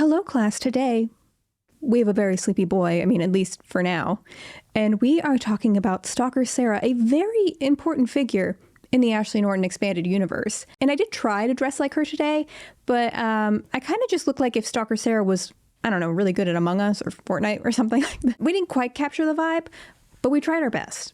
Hello class, today we have a very sleepy boy, at least for now, and we are talking about Stalker Sarah, a very important figure in the Ashley Norton expanded universe. And I did try to dress like her today, but I kind of just look like if Stalker Sarah was, I don't know, really good at Among Us or Fortnite or something like that. We didn't quite capture the vibe, but we tried our best.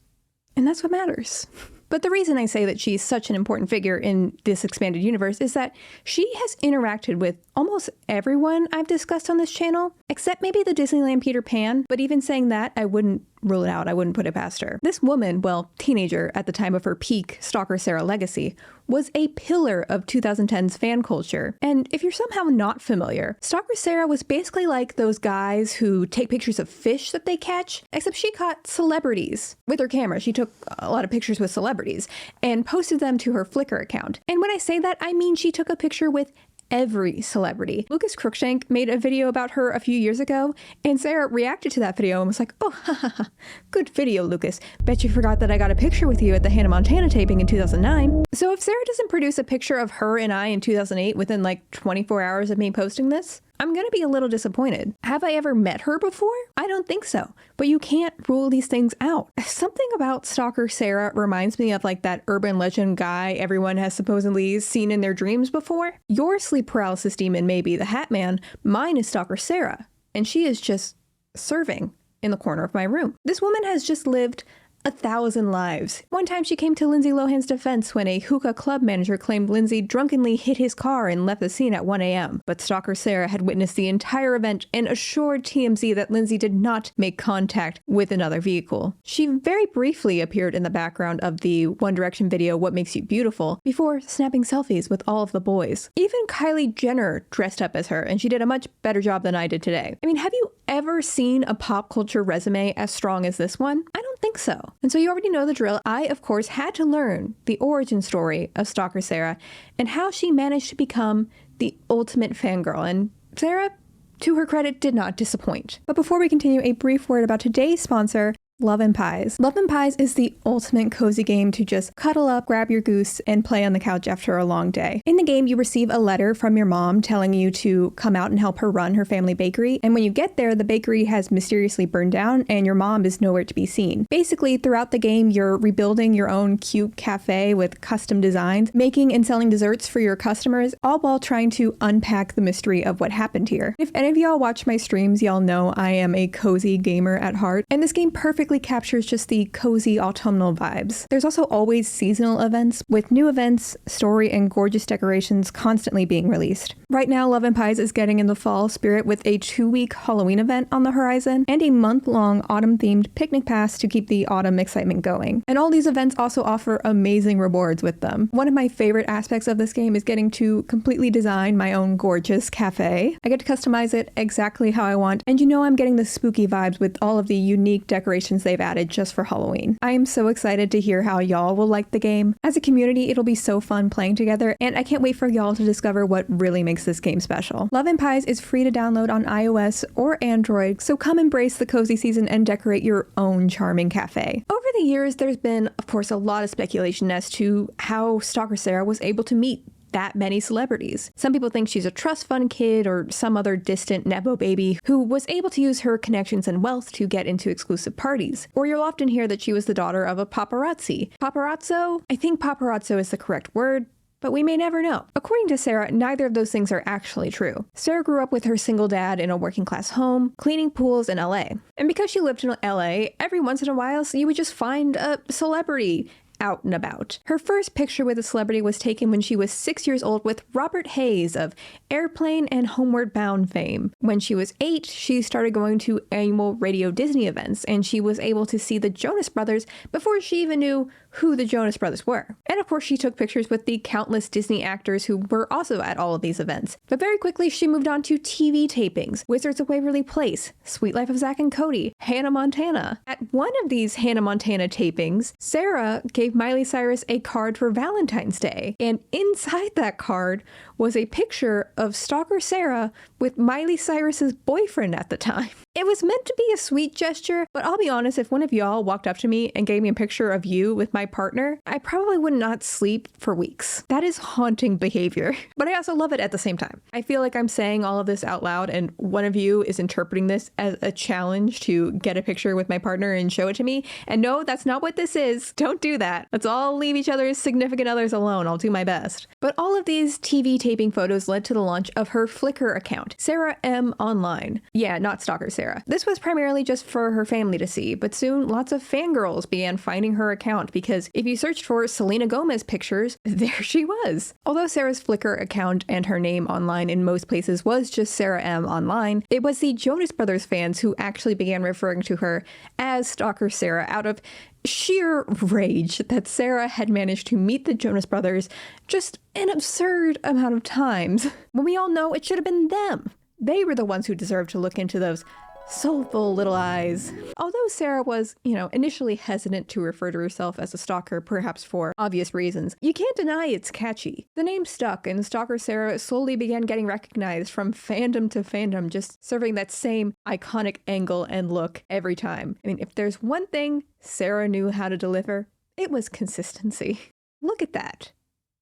And that's what matters. But the reason I say that she's such an important figure in this expanded universe is that she has interacted with almost everyone I've discussed on this channel, except maybe the Disneyland Peter Pan. But even saying that, I wouldn't rule it out. I wouldn't put it past her. This woman, well, teenager at the time of her peak Stalker Sarah legacy, was a pillar of 2010's fan culture. And if you're somehow not familiar, Stalker Sarah was basically like those guys who take pictures of fish that they catch, except she caught celebrities with her camera. She took a lot of pictures with celebrities and posted them to her Flickr account. And when I say that, I mean she took a picture with every celebrity. Lucas Crookshank made a video about her a few years ago, and Sarah reacted to that video and was like, oh, ha ha ha, good video, Lucas. Bet you forgot that I got a picture with you at the Hannah Montana taping in 2009. So if Sarah doesn't produce a picture of her and I in 2008 within like 24 hours of me posting this, I'm gonna be a little disappointed. Have I ever met her before? I don't think so, but you can't rule these things out. Something about Stalker Sarah reminds me of like that urban legend guy everyone has supposedly seen in their dreams before. Your sleep paralysis demon may be the Hat Man, mine is Stalker Sarah, and she is just serving in the corner of my room. This woman has just lived 1,000 lives. One time she came to Lindsay Lohan's defense when a hookah club manager claimed Lindsay drunkenly hit his car and left the scene at 1 a.m. But Stalker Sarah had witnessed the entire event and assured TMZ that Lindsay did not make contact with another vehicle. She very briefly appeared in the background of the One Direction video What Makes You Beautiful before snapping selfies with all of the boys. Even Kylie Jenner dressed up as her, and she did a much better job than I did today. Have you ever seen a pop culture resume as strong as this one? I don't think so. And so you already know the drill. I, of course, had to learn the origin story of Stalker Sarah and how she managed to become the ultimate fangirl. And Sarah, to her credit, did not disappoint. But before we continue, a brief word about today's sponsor, Love and Pies. Love and Pies is the ultimate cozy game to just cuddle up, grab your goose, and play on the couch after a long day. In the game, you receive a letter from your mom telling you to come out and help her run her family bakery. And when you get there, the bakery has mysteriously burned down and your mom is nowhere to be seen. Basically, throughout the game, you're rebuilding your own cute cafe with custom designs, making and selling desserts for your customers, all while trying to unpack the mystery of what happened here. If any of y'all watch my streams, y'all know I am a cozy gamer at heart, and this game perfectly captures just the cozy autumnal vibes. There's also always seasonal events, with new events, story, and gorgeous decorations constantly being released. Right now, Love and Pies is getting in the fall spirit with a 2-week Halloween event on the horizon and a month-long autumn-themed picnic pass to keep the autumn excitement going. And all these events also offer amazing rewards with them. One of my favorite aspects of this game is getting to completely design my own gorgeous cafe. I get to customize it exactly how I want, and I'm getting the spooky vibes with all of the unique decorations they've added just for Halloween. I am so excited to hear how y'all will like the game. As a community, it'll be so fun playing together, and I can't wait for y'all to discover what really makes this game special. Love and Pies is free to download on iOS or Android, so come embrace the cozy season and decorate your own charming cafe. Over the years, there's been, of course, a lot of speculation as to how Stalker Sarah was able to meet that many celebrities. Some people think she's a trust fund kid or some other distant Nepo baby who was able to use her connections and wealth to get into exclusive parties. Or you'll often hear that she was the daughter of a paparazzi. Paparazzo? I think paparazzo is the correct word, but we may never know. According to Sarah, neither of those things are actually true. Sarah grew up with her single dad in a working class home, cleaning pools in LA. And because she lived in LA, every once in a while, so you would just find a celebrity out and about. Her first picture with a celebrity was taken when she was 6 years old with Robert Hayes of Airplane and Homeward Bound fame. When she was 8, she started going to annual Radio Disney events, and she was able to see the Jonas Brothers before she even knew who the Jonas Brothers were. And of course, she took pictures with the countless Disney actors who were also at all of these events. But very quickly, she moved on to TV tapings, Wizards of Waverly Place, Sweet Life of Zack and Cody, Hannah Montana. At one of these Hannah Montana tapings, Sarah gave Miley Cyrus a card for Valentine's Day, and inside that card was a picture of Stalker Sarah with Miley Cyrus's boyfriend at the time. It was meant to be a sweet gesture, but I'll be honest, if one of y'all walked up to me and gave me a picture of you with my partner, I probably would not sleep for weeks. That is haunting behavior. But I also love it at the same time. I feel like I'm saying all of this out loud and one of you is interpreting this as a challenge to get a picture with my partner and show it to me. And no, that's not what this is. Don't do that. Let's all leave each other's significant others alone. I'll do my best. But all of these TV taping photos led to the launch of her Flickr account, Sarah M. Online. Yeah, not Stalker Sarah. This was primarily just for her family to see, but soon lots of fangirls began finding her account because if you searched for Selena Gomez pictures, there she was. Although Sarah's Flickr account and her name online in most places was just Sarah M. Online, it was the Jonas Brothers fans who actually began referring to her as Stalker Sarah out of sheer rage that Sarah had managed to meet the Jonas Brothers just an absurd amount of times, when we all know it should have been them. They were the ones who deserved to look into those soulful little eyes. Although Sarah was, initially hesitant to refer to herself as a stalker, perhaps for obvious reasons, you can't deny it's catchy. The name stuck, and Stalker Sarah slowly began getting recognized from fandom to fandom, just serving that same iconic angle and look every time. I mean, if there's one thing Sarah knew how to deliver, it was consistency. Look at that.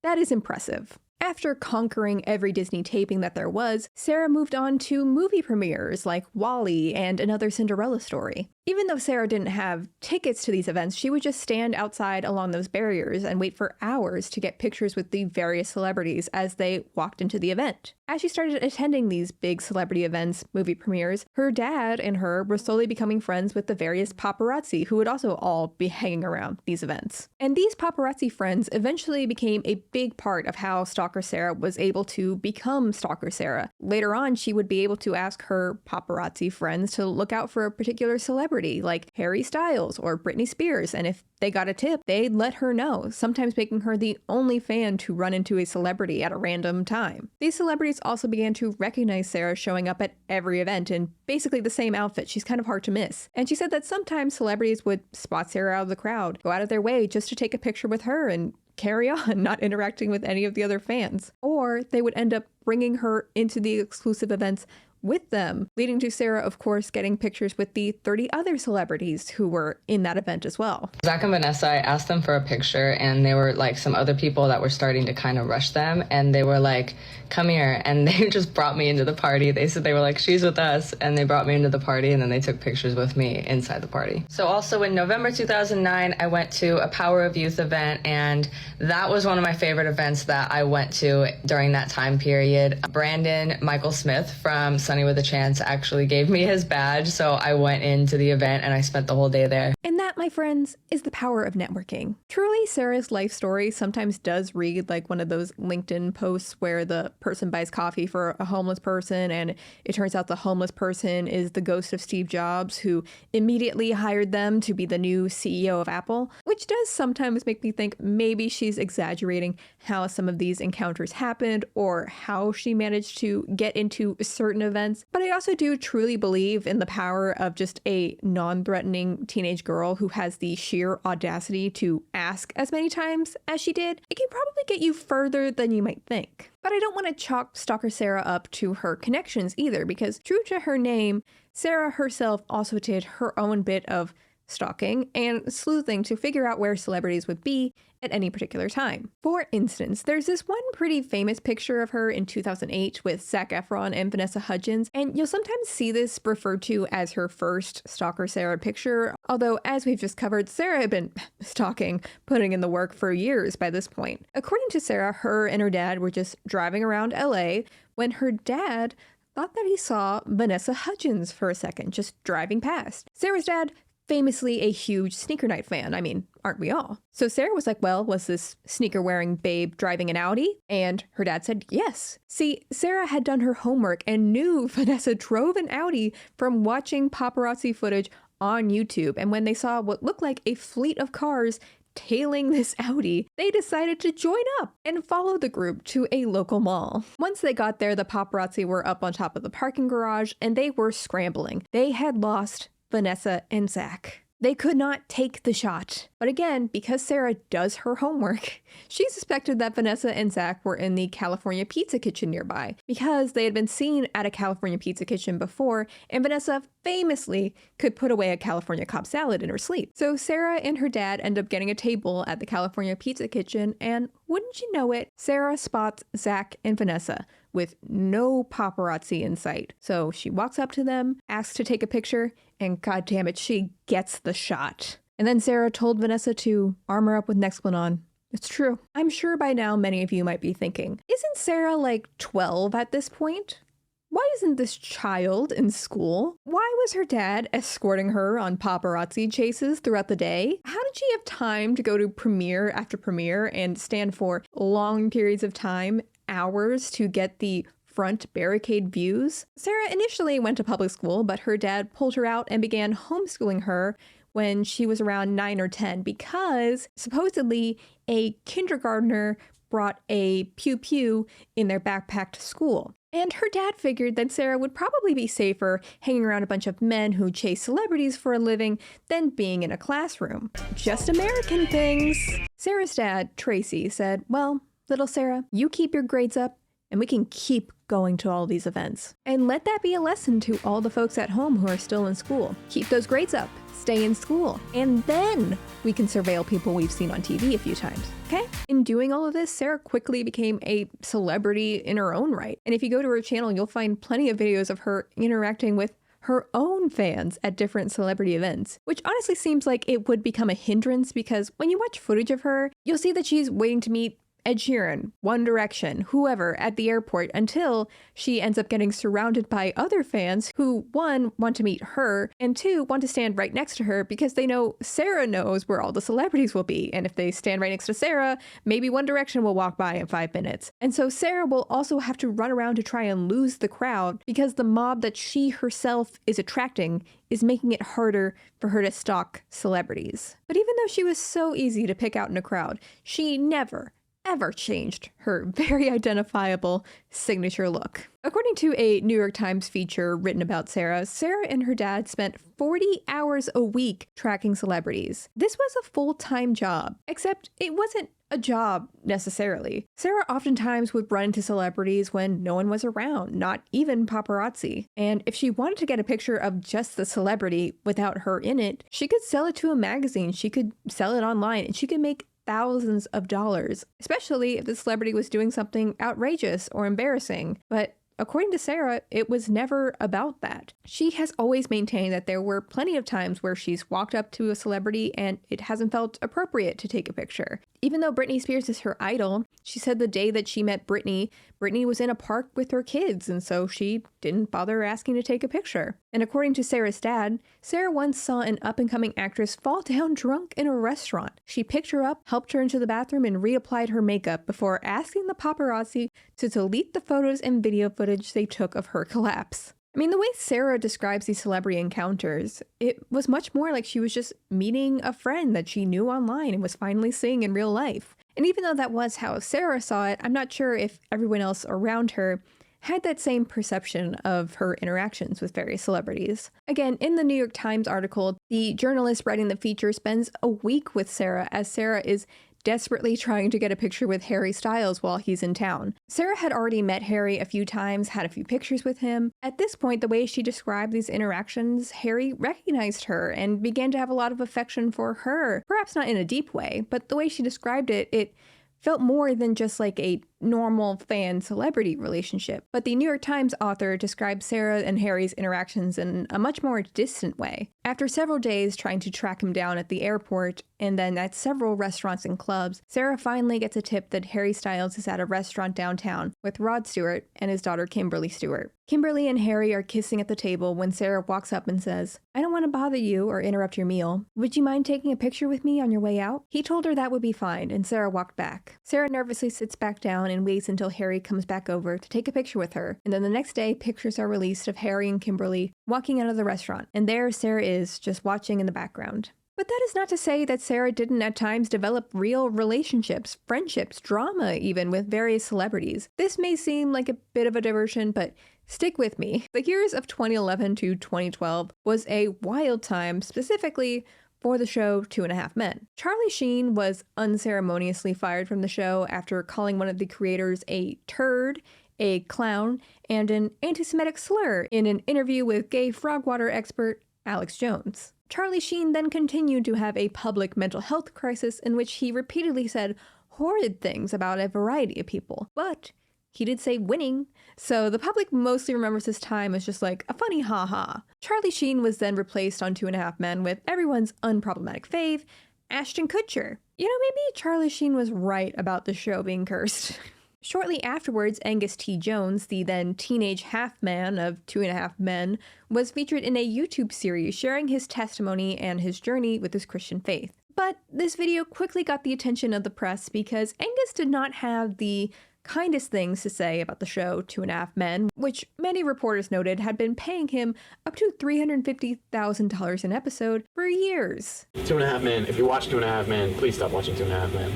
That is impressive. After conquering every Disney taping that there was, Sarah moved on to movie premieres like WALL-E and Another Cinderella Story. Even though Sarah didn't have tickets to these events, she would just stand outside along those barriers and wait for hours to get pictures with the various celebrities as they walked into the event. As she started attending these big celebrity events, movie premieres, her dad and her were slowly becoming friends with the various paparazzi who would also all be hanging around these events. And these paparazzi friends eventually became a big part of how Stalker Sarah was able to become Stalker Sarah. Later on, she would be able to ask her paparazzi friends to look out for a particular celebrity like Harry Styles or Britney Spears, and if they got a tip, they'd let her know, sometimes making her the only fan to run into a celebrity at a random time. These celebrities also began to recognize Sarah showing up at every event in basically the same outfit. She's kind of hard to miss. And she said that sometimes celebrities would spot Sarah out of the crowd, go out of their way just to take a picture with her and carry on, not interacting with any of the other fans. Or they would end up bringing her into the exclusive events with them, leading to Sarah, of course, getting pictures with the 30 other celebrities who were in that event as well. Zach and Vanessa, I asked them for a picture, and they were like some other people that were starting to kind of rush them, and they were like, come here, and they just brought me into the party. They said they were like, she's with us, and they brought me into the party, and then they took pictures with me inside the party. So also in November 2009, I went to a Power of Youth event, and that was one of my favorite events that I went to during that time period. Brandon Michael Smith from Sunny with a Chance actually gave me his badge, so I went into the event and I spent the whole day there. And that, my friends, is the power of networking. Truly, Sarah's life story sometimes does read like one of those LinkedIn posts where the person buys coffee for a homeless person and it turns out the homeless person is the ghost of Steve Jobs who immediately hired them to be the new CEO of Apple, which does sometimes make me think maybe she's exaggerating how some of these encounters happened or how she managed to get into certain events. But I also do truly believe in the power of just a non-threatening teenage girl who has the sheer audacity to ask as many times as she did. It can probably get you further than you might think. But I don't want to chalk Stalker Sarah up to her connections either, because true to her name, Sarah herself also did her own bit of stalking and sleuthing to figure out where celebrities would be at any particular time. For instance, there's this one pretty famous picture of her in 2008 with Zac Efron and Vanessa Hudgens, and you'll sometimes see this referred to as her first Stalker Sarah picture, although as we've just covered, Sarah had been stalking, putting in the work for years by this point. According to Sarah, her and her dad were just driving around LA when her dad thought that he saw Vanessa Hudgens for a second, just driving past. Sarah's dad, famously a huge Sneaker Night fan. I mean, aren't we all? So Sarah was like, well, was this sneaker-wearing babe driving an Audi? And her dad said yes. See, Sarah had done her homework and knew Vanessa drove an Audi from watching paparazzi footage on YouTube. And when they saw what looked like a fleet of cars tailing this Audi, they decided to join up and follow the group to a local mall. Once they got there, the paparazzi were up on top of the parking garage and they were scrambling. They had lost Vanessa and Zach. They could not take the shot. But again, because Sarah does her homework, she suspected that Vanessa and Zach were in the California Pizza Kitchen nearby because they had been seen at a California Pizza Kitchen before, and Vanessa famously could put away a California Cobb salad in her sleep. So Sarah and her dad end up getting a table at the California Pizza Kitchen, and wouldn't you know it, Sarah spots Zach and Vanessa with no paparazzi in sight. So she walks up to them, asks to take a picture, and goddammit, she gets the shot. And then Sarah told Vanessa to arm her up with Nexplanon. It's true. I'm sure by now many of you might be thinking, isn't Sarah like 12 at this point? Why isn't this child in school? Why was her dad escorting her on paparazzi chases throughout the day? How did she have time to go to premiere after premiere and stand for long periods of time, hours, to get the front barricade views? Sarah initially went to public school, but her dad pulled her out and began homeschooling her when she was around 9 or 10 because supposedly a kindergartner brought a pew-pew in their backpack to school. And her dad figured that Sarah would probably be safer hanging around a bunch of men who chase celebrities for a living than being in a classroom. Just American things. Sarah's dad, Tracy, said, well, little Sarah, you keep your grades up and we can keep going to all these events. And let that be a lesson to all the folks at home who are still in school. Keep those grades up, stay in school, and then we can surveil people we've seen on TV a few times, okay? In doing all of this, Sarah quickly became a celebrity in her own right. And if you go to her channel, you'll find plenty of videos of her interacting with her own fans at different celebrity events, which honestly seems like it would become a hindrance because when you watch footage of her, you'll see that she's waiting to meet Ed Sheeran, One Direction, whoever at the airport until she ends up getting surrounded by other fans who, one, want to meet her, and two, want to stand right next to her because they know Sarah knows where all the celebrities will be. And if they stand right next to Sarah, maybe One Direction will walk by in 5 minutes. And so Sarah will also have to run around to try and lose the crowd because the mob that she herself is attracting is making it harder for her to stalk celebrities. But even though she was so easy to pick out in a crowd, she never ever changed her very identifiable signature look. According to a New York Times feature written about Sarah, Sarah and her dad spent 40 hours a week tracking celebrities. This was a full-time job, except it wasn't a job necessarily. Sarah oftentimes would run into celebrities when no one was around, not even paparazzi. And if she wanted to get a picture of just the celebrity without her in it, she could sell it to a magazine, she could sell it online, and she could make thousands of dollars, especially if the celebrity was doing something outrageous or embarrassing. But according to Sarah, it was never about that. She has always maintained that there were plenty of times where she's walked up to a celebrity and it hasn't felt appropriate to take a picture. Even though Britney Spears is her idol, she said the day that she met Britney was in a park with her kids, and so she didn't bother asking to take a picture. And according to Sarah's dad, Sarah once saw an up-and-coming actress fall down drunk in a restaurant. She picked her up, helped her into the bathroom, and reapplied her makeup before asking the paparazzi to delete the photos and video footage they took of her collapse. I mean, the way Sarah describes these celebrity encounters, it was much more like she was just meeting a friend that she knew online and was finally seeing in real life. And even though that was how Sarah saw it, I'm not sure if everyone else around her had that same perception of her interactions with various celebrities. Again, in the New York Times article, the journalist writing the feature spends a week with Sarah as Sarah is desperately trying to get a picture with Harry Styles while he's in town. Sarah had already met Harry a few times, had a few pictures with him. At this point, the way she described these interactions, Harry recognized her and began to have a lot of affection for her. Perhaps not in a deep way, but the way she described it, it felt more than just like a normal fan-celebrity relationship. But the New York Times author described Sarah and Harry's interactions in a much more distant way. After several days trying to track him down at the airport and then at several restaurants and clubs, Sarah finally gets a tip that Harry Styles is at a restaurant downtown with Rod Stewart and his daughter Kimberly Stewart. Kimberly and Harry are kissing at the table when Sarah walks up and says, "I don't want to bother you or interrupt your meal. Would you mind taking a picture with me on your way out?" He told her that would be fine, and Sarah walked back. Sarah nervously sits back down and waits until Harry comes back over to take a picture with her. And then the next day, pictures are released of Harry and Kimberly walking out of the restaurant. And there Sarah is, just watching in the background. But that is not to say that Sarah didn't at times develop real relationships, friendships, drama even with various celebrities. This may seem like a bit of a diversion, but stick with me. The years of 2011 to 2012 was a wild time, specifically for the show 2.5 Men. Charlie Sheen was unceremoniously fired from the show after calling one of the creators a turd, a clown, and an anti-Semitic slur in an interview with gay frogwater expert Alex Jones. Charlie Sheen then continued to have a public mental health crisis in which he repeatedly said horrid things about a variety of people, but he did say winning, so the public mostly remembers his time as just like a funny ha-ha. Charlie Sheen was then replaced on 2.5 Men with everyone's unproblematic fave, Ashton Kutcher. You know, maybe Charlie Sheen was right about the show being cursed. Shortly afterwards, Angus T. Jones, the then teenage half-man of 2.5 Men, was featured in a YouTube series sharing his testimony and his journey with his Christian faith. But this video quickly got the attention of the press because Angus did not have the kindest things to say about the show 2.5 Men, which many reporters noted had been paying him up to $350,000 an episode for years. 2.5 Men, if you watch 2.5 Men, please stop watching 2.5 Men.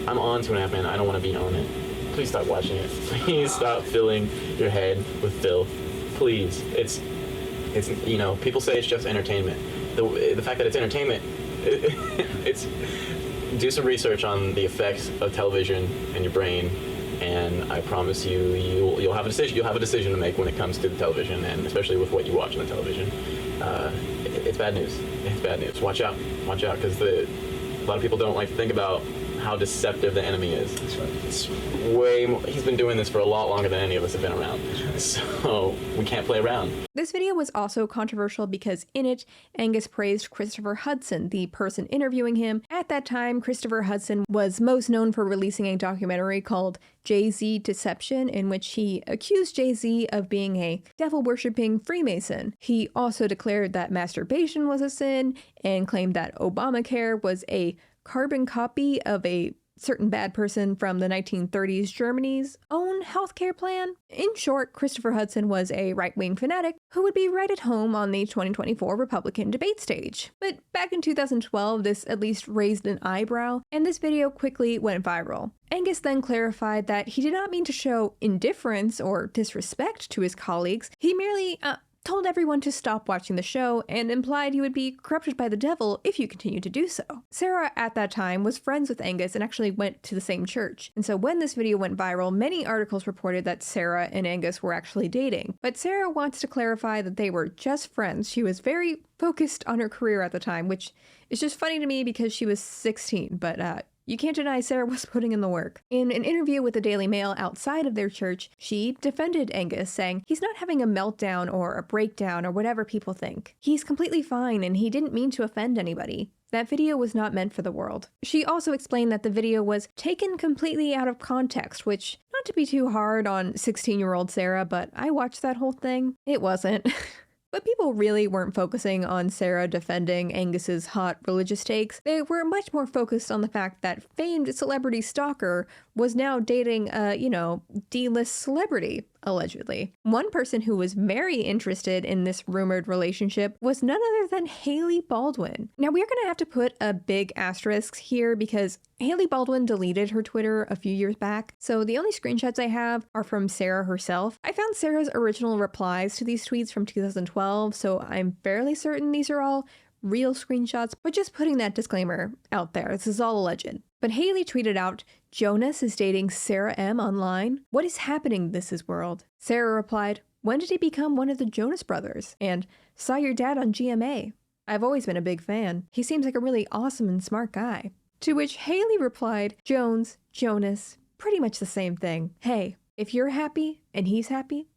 I'm on 2.5 Men, I don't want to be on it. Please stop watching it. Please stop filling your head with filth. Please. It's you know, people say it's just entertainment. The fact that it's entertainment, it's do some research on the effects of television and your brain, and I promise you'll have a decision. You'll have a decision to make when it comes to the television, and especially with what you watch on the television. It's bad news. It's bad news. Watch out, because a lot of people don't like to think about how deceptive the enemy is. That's right. It's way more. He's been doing this for a lot longer than any of us have been around. So we can't play around. This video was also controversial because in it, Angus praised Christopher Hudson, the person interviewing him. At that time, Christopher Hudson was most known for releasing a documentary called Jay-Z Deception, in which he accused Jay-Z of being a devil-worshipping Freemason. He also declared that masturbation was a sin and claimed that Obamacare was a carbon copy of a certain bad person from the 1930s Germany's own healthcare plan. In short, Christopher Hudson was a right-wing fanatic who would be right at home on the 2024 Republican debate stage. But back in 2012, this at least raised an eyebrow, and this video quickly went viral. Angus then clarified that he did not mean to show indifference or disrespect to his colleagues. He merely told everyone to stop watching the show and implied he would be corrupted by the devil if you continue to do so. Sarah, at that time, was friends with Angus and actually went to the same church. And so when this video went viral, many articles reported that Sarah and Angus were actually dating. But Sarah wants to clarify that they were just friends. She was very focused on her career at the time, which is just funny to me because she was 16, but you can't deny Sarah was putting in the work. In an interview with the Daily Mail outside of their church, she defended Angus, saying he's not having a meltdown or a breakdown or whatever people think. He's completely fine and he didn't mean to offend anybody. That video was not meant for the world. She also explained that the video was taken completely out of context, which, not to be too hard on 16-year-old Sarah, but I watched that whole thing. It wasn't. But people really weren't focusing on Sarah defending Angus's hot religious takes. They were much more focused on the fact that famed celebrity Stalker was now dating a, D-list celebrity, allegedly. One person who was very interested in this rumored relationship was none other than Hailey Baldwin. Now, we're going to have to put a big asterisk here because Hailey Baldwin deleted her Twitter a few years back, so the only screenshots I have are from Sarah herself. I found Sarah's original replies to these tweets from 2012, so I'm fairly certain these are all real screenshots, but just putting that disclaimer out there, this is all alleged. But Hailey tweeted out, "Jonas is dating Sarah M. online? What is happening, this is world?" Sarah replied, "When did he become one of the Jonas brothers?" And "Saw your dad on GMA. I've always been a big fan. He seems like a really awesome and smart guy." To which Hailey replied, "Jones, Jonas, pretty much the same thing. Hey, if you're happy and he's happy,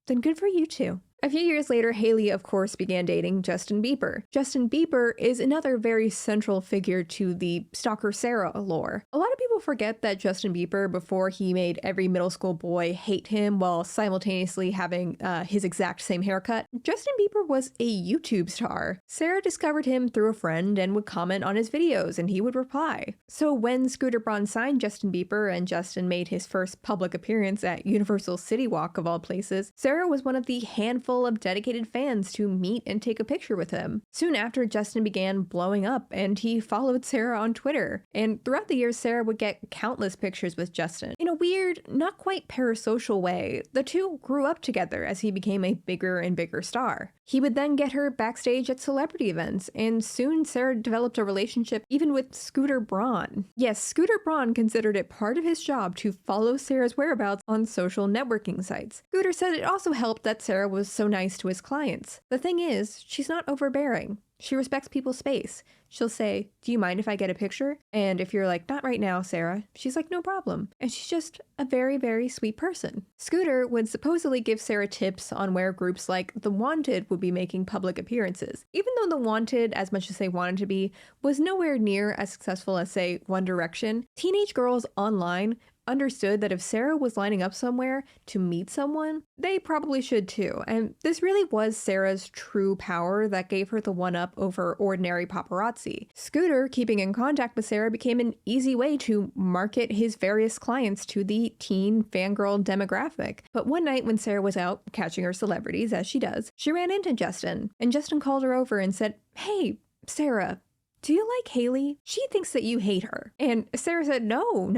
then good for you too." A few years later, Hailey, of course, began dating Justin Bieber. Justin Bieber is another very central figure to the Stalker Sarah lore. A lot of people forget that Justin Bieber, before he made every middle school boy hate him while simultaneously having his exact same haircut, Justin Bieber was a YouTube star. Sarah discovered him through a friend and would comment on his videos, and he would reply. So when Scooter Braun signed Justin Bieber and Justin made his first public appearance at Universal City Walk of all places, Sarah was one of the handful full of dedicated fans to meet and take a picture with him. Soon after, Justin began blowing up and he followed Sarah on Twitter. And throughout the years, Sarah would get countless pictures with Justin. In a weird, not quite parasocial way, the two grew up together as he became a bigger and bigger star. He would then get her backstage at celebrity events, and soon Sarah developed a relationship even with Scooter Braun. Yes, Scooter Braun considered it part of his job to follow Sarah's whereabouts on social networking sites. Scooter said it also helped that Sarah was so nice to his clients. The thing is, she's not overbearing. She respects people's space. She'll say, "Do you mind if I get a picture?" And if you're like, "Not right now, Sarah," she's like, "No problem." And she's just a very, very sweet person. Scooter would supposedly give Sarah tips on where groups like The Wanted would be making public appearances. Even though The Wanted, as much as they wanted to be, was nowhere near as successful as, say, One Direction, teenage girls online understood that if Sarah was lining up somewhere to meet someone, they probably should too. And this really was Sarah's true power that gave her the one-up over ordinary paparazzi. Scooter, keeping in contact with Sarah, became an easy way to market his various clients to the teen fangirl demographic. But one night when Sarah was out catching her celebrities, as she does, she ran into Justin, and Justin called her over and said, "Hey, Sarah, do you like Haley? She thinks that you hate her." And Sarah said, No,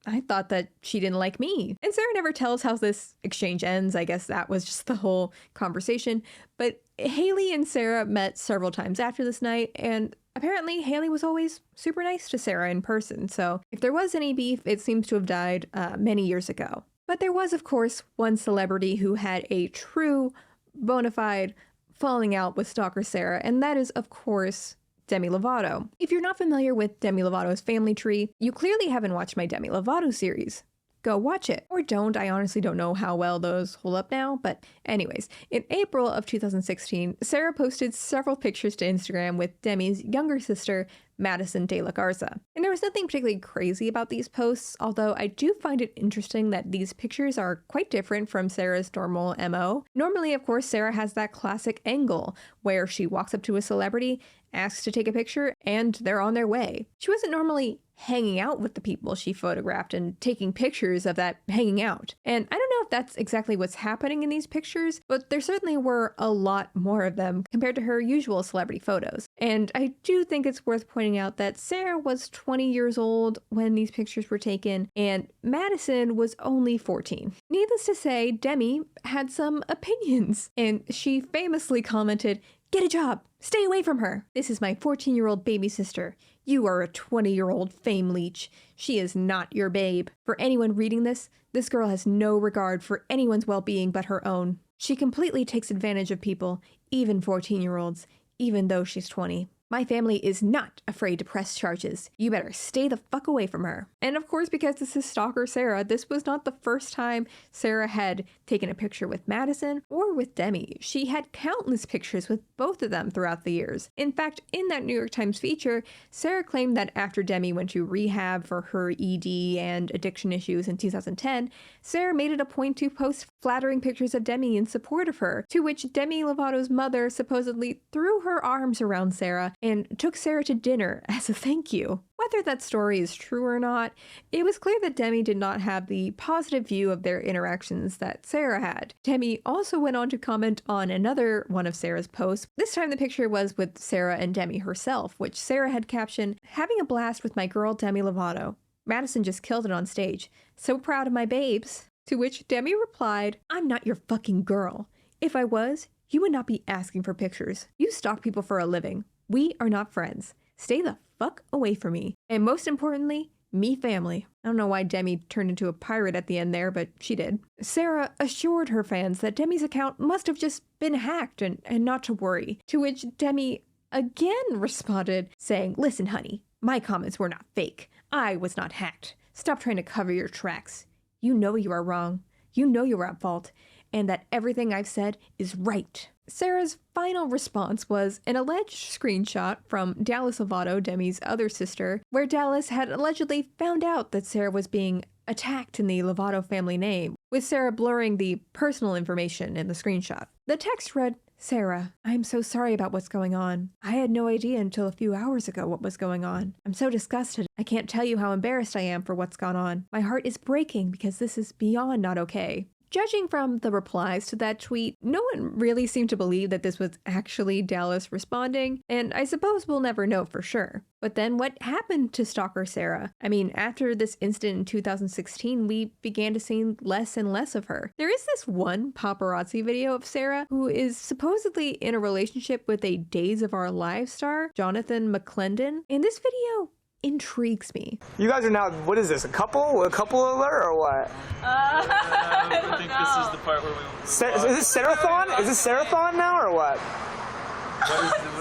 I thought that she didn't like me. And Sarah never tells how this exchange ends. I guess that was just the whole conversation. But Haley and Sarah met several times after this night, and apparently Haley was always super nice to Sarah in person. So if there was any beef, it seems to have died many years ago. But there was, of course, one celebrity who had a true, bona fide falling out with Stalker Sarah, and that is, of course, Demi Lovato. If you're not familiar with Demi Lovato's family tree, you clearly haven't watched my Demi Lovato series. Go watch it. Or don't. I honestly don't know how well those hold up now. But anyways, in April of 2016, Sarah posted several pictures to Instagram with Demi's younger sister, Madison de la Garza. And there was nothing particularly crazy about these posts, although I do find it interesting that these pictures are quite different from Sarah's normal MO. Normally, of course, Sarah has that classic angle where she walks up to a celebrity, asks to take a picture, and they're on their way. She wasn't normally hanging out with the people she photographed and taking pictures of that hanging out. And I don't know if that's exactly what's happening in these pictures, but there certainly were a lot more of them compared to her usual celebrity photos. And I do think it's worth pointing out that Sarah was 20 years old when these pictures were taken, and Madison was only 14. Needless to say, Demi had some opinions, and she famously commented, "Get a job! Stay away from her! This is my 14-year-old baby sister. You are a 20-year-old fame leech. She is not your babe. For anyone reading this girl has no regard for anyone's well-being but her own. She completely takes advantage of people, even 14-year-olds, even though she's 20. My family is not afraid to press charges. You better stay the fuck away from her." And of course, because this is Stalker Sarah, this was not the first time Sarah had taken a picture with Madison or with Demi. She had countless pictures with both of them throughout the years. In fact, in that New York Times feature, Sarah claimed that after Demi went to rehab for her ED and addiction issues in 2010, Sarah made it a point to post flattering pictures of Demi in support of her, to which Demi Lovato's mother supposedly threw her arms around Sarah and took Sarah to dinner as a thank you. Whether that story is true or not, it was clear that Demi did not have the positive view of their interactions that Sarah had. Demi also went on to comment on another one of Sarah's posts. This time the picture was with Sarah and Demi herself, which Sarah had captioned, "Having a blast with my girl Demi Lovato. Madison just killed it on stage. So proud of my babes." To which Demi replied, "I'm not your fucking girl. If I was, you would not be asking for pictures. You stalk people for a living. We are not friends. Stay the fuck away from me. And most importantly, me family." I don't know why Demi turned into a pirate at the end there, but she did. Sarah assured her fans that Demi's account must have just been hacked and not to worry. To which Demi again responded saying, "Listen, honey, my comments were not fake. I was not hacked. Stop trying to cover your tracks. You know you are wrong. You know you are at fault. And that everything I've said is right." Sarah's final response was an alleged screenshot from Dallas Lovato, Demi's other sister, where Dallas had allegedly found out that Sarah was being attacked in the Lovato family name, with Sarah blurring the personal information in the screenshot. The text read, "Sarah, I'm so sorry about what's going on. I had no idea until a few hours ago what was going on. I'm so disgusted. I can't tell you how embarrassed I am for what's gone on. My heart is breaking because this is beyond not okay. Judging from the replies to that tweet, no one really seemed to believe that this was actually Dallas responding, and I suppose we'll never know for sure. But then what happened to Stalker Sarah? I mean, after this incident in 2016, we began to see less and less of her. There is this one paparazzi video of Sarah who is supposedly in a relationship with a Days of Our Lives star, Jonathan McClendon, and this video intrigues me. You guys are now, what is this, a couple? A couple alert or what? I think this is the part where we... Is this Sarathon? Is this Sarathon now or what?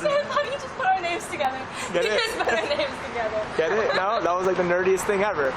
Sarathon, you just put our names together. Get it? You just put our names together. Get it? No? That was like the nerdiest thing ever.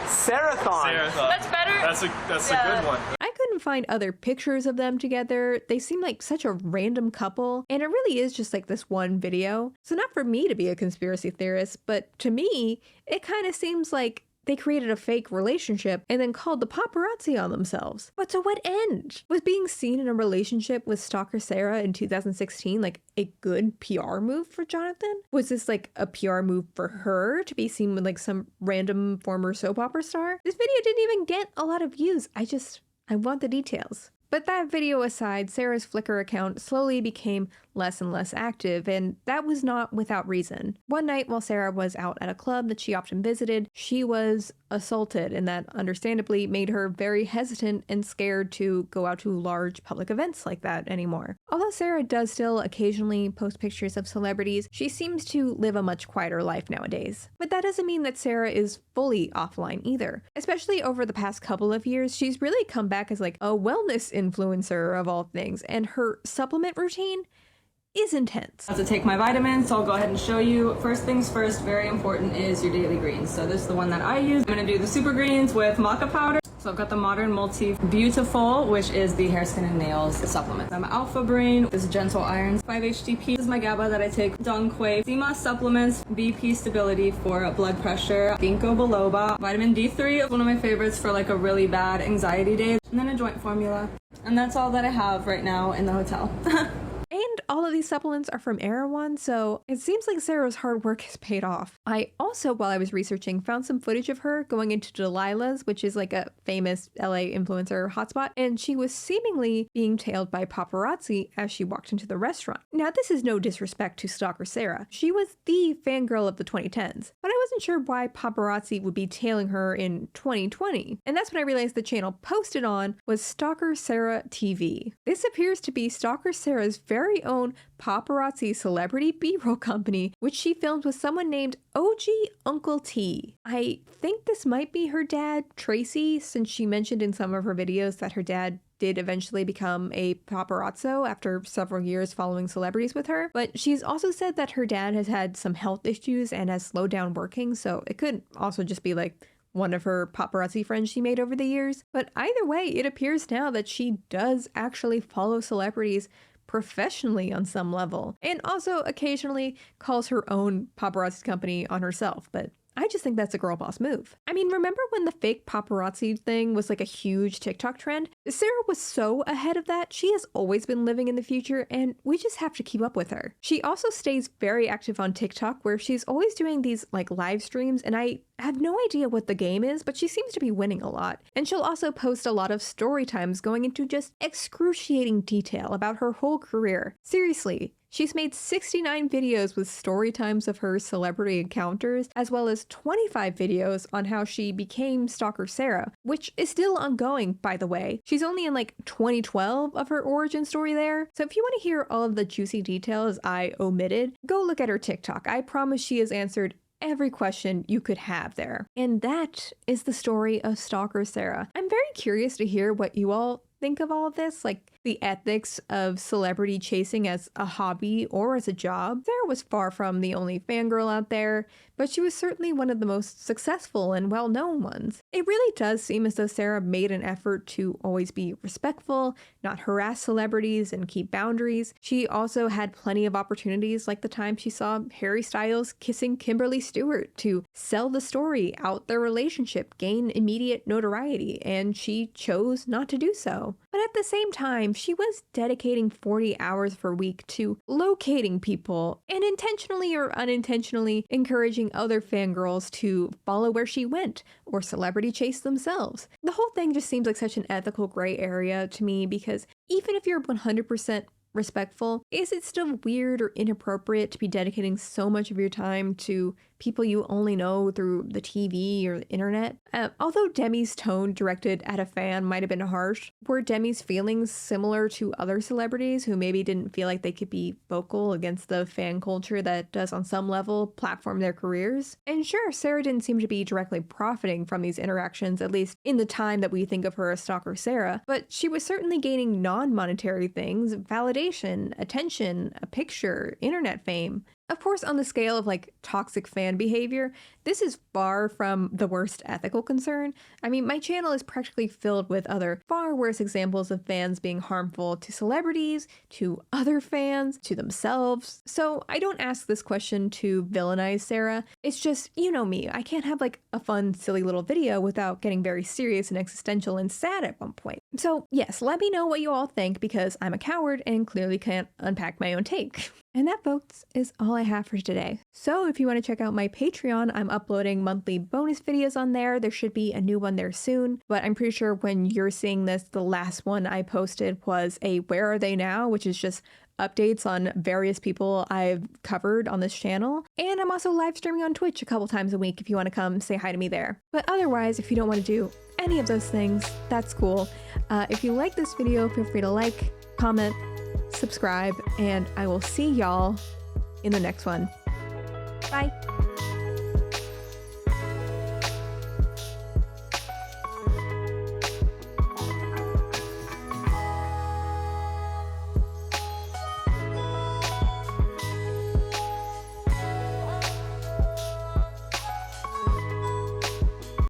Sarathon. That's better. That's a good one. I couldn't find other pictures of them together. They seem like such a random couple, and it really is just like this one video. So not for me to be a conspiracy theorist, but to me, it kind of seems like they created a fake relationship and then called the paparazzi on themselves. But to what end? Was being seen in a relationship with Stalker Sarah in 2016 like a good PR move for Jonathan? Was this like a PR move for her to be seen with like some random former soap opera star? This video didn't even get a lot of views. I want the details. But that video aside, Sarah's Flickr account slowly became less and less active, and that was not without reason. One night while Sarah was out at a club that she often visited, she was assaulted, and that understandably made her very hesitant and scared to go out to large public events like that anymore. Although Sarah does still occasionally post pictures of celebrities, she seems to live a much quieter life nowadays. But that doesn't mean that Sarah is fully offline either. Especially over the past couple of years, she's really come back as like a wellness influencer of all things, and her supplement routine is intense. I have to take my vitamins, so I'll go ahead and show you. First things first, very important is your daily greens. So this is the one that I use. I'm gonna do the super greens with maca powder. So I've got the Modern Multi Beautiful, which is the hair, skin, and nails supplement. I'm Alpha Brain, this is Gentle Irons, 5-HTP. This is my GABA that I take, Dong Quai, CMA supplements, BP Stability for blood pressure, Ginkgo biloba, vitamin D3 is one of my favorites for like a really bad anxiety day, and then a joint formula. And that's all that I have right now in the hotel. And all of these supplements are from Erewhon, so it seems like Sarah's hard work has paid off. I also, while I was researching, found some footage of her going into Delilah's, which is like a famous LA influencer hotspot, and she was seemingly being tailed by paparazzi as she walked into the restaurant. Now, this is no disrespect to Stalker Sarah. She was the fangirl of the 2010s, but I wasn't sure why paparazzi would be tailing her in 2020. And that's when I realized the channel posted on was Stalker Sarah TV. This appears to be Stalker Sarah's very own paparazzi celebrity B-roll company, which she filmed with someone named OG Uncle T. I think this might be her dad, Tracy, since she mentioned in some of her videos that her dad did eventually become a paparazzo after several years following celebrities with her. But she's also said that her dad has had some health issues and has slowed down working, so it could also just be like one of her paparazzi friends she made over the years. But either way, it appears now that she does actually follow celebrities professionally on some level, and also occasionally calls her own paparazzi company on herself, but I just think that's a girl boss move. I mean, remember when the fake paparazzi thing was like a huge TikTok trend? Sarah was so ahead of that. She has always been living in the future, and we just have to keep up with her. She also stays very active on TikTok, where she's always doing these like live streams, and I have no idea what the game is, but she seems to be winning a lot. And she'll also post a lot of story times going into just excruciating detail about her whole career. Seriously. She's made 69 videos with story times of her celebrity encounters, as well as 25 videos on how she became Stalker Sarah, which is still ongoing, by the way. She's only in like 2012 of her origin story there. So if you want to hear all of the juicy details I omitted, go look at her TikTok. I promise she has answered every question you could have there. And that is the story of Stalker Sarah. I'm very curious to hear what you all think of all of this, like the ethics of celebrity chasing as a hobby or as a job. Sarah was far from the only fangirl out there, but she was certainly one of the most successful and well-known ones. It really does seem as though Sarah made an effort to always be respectful, not harass celebrities, and keep boundaries. She also had plenty of opportunities, like the time she saw Harry Styles kissing Kimberly Stewart, to sell the story out their relationship, gain immediate notoriety, and she chose not to do so. But But at the same time, she was dedicating 40 hours per week to locating people and intentionally or unintentionally encouraging other fangirls to follow where she went or celebrity chase themselves. The whole thing just seems like such an ethical gray area to me because even if you're 100% respectful, is it still weird or inappropriate to be dedicating so much of your time to people you only know through the TV or the internet? Although Demi's tone directed at a fan might have been harsh, were Demi's feelings similar to other celebrities who maybe didn't feel like they could be vocal against the fan culture that does on some level platform their careers? And sure, Sarah didn't seem to be directly profiting from these interactions, at least in the time that we think of her as Stalker Sarah, but she was certainly gaining non-monetary things, validation, attention, a picture, internet fame. Of course, on the scale of like toxic fan behavior, this is far from the worst ethical concern. I mean, my channel is practically filled with other far worse examples of fans being harmful to celebrities, to other fans, to themselves. So I don't ask this question to villainize Sarah. It's just, you know me, I can't have like a fun, silly little video without getting very serious and existential and sad at one point. So yes, let me know what you all think because I'm a coward and clearly can't unpack my own take. And that, folks, is all I have for today. So if you want to check out my Patreon, I'm uploading monthly bonus videos on there. There should be a new one there soon, but I'm pretty sure when you're seeing this, the last one I posted was a Where Are They Now, which is just updates on various people I've covered on this channel. And I'm also live streaming on Twitch a couple times a week if you want to come say hi to me there. But otherwise, if you don't want to do any of those things, that's cool. If you like this video, feel free to like, comment, subscribe, and I will see y'all in the next one. Bye!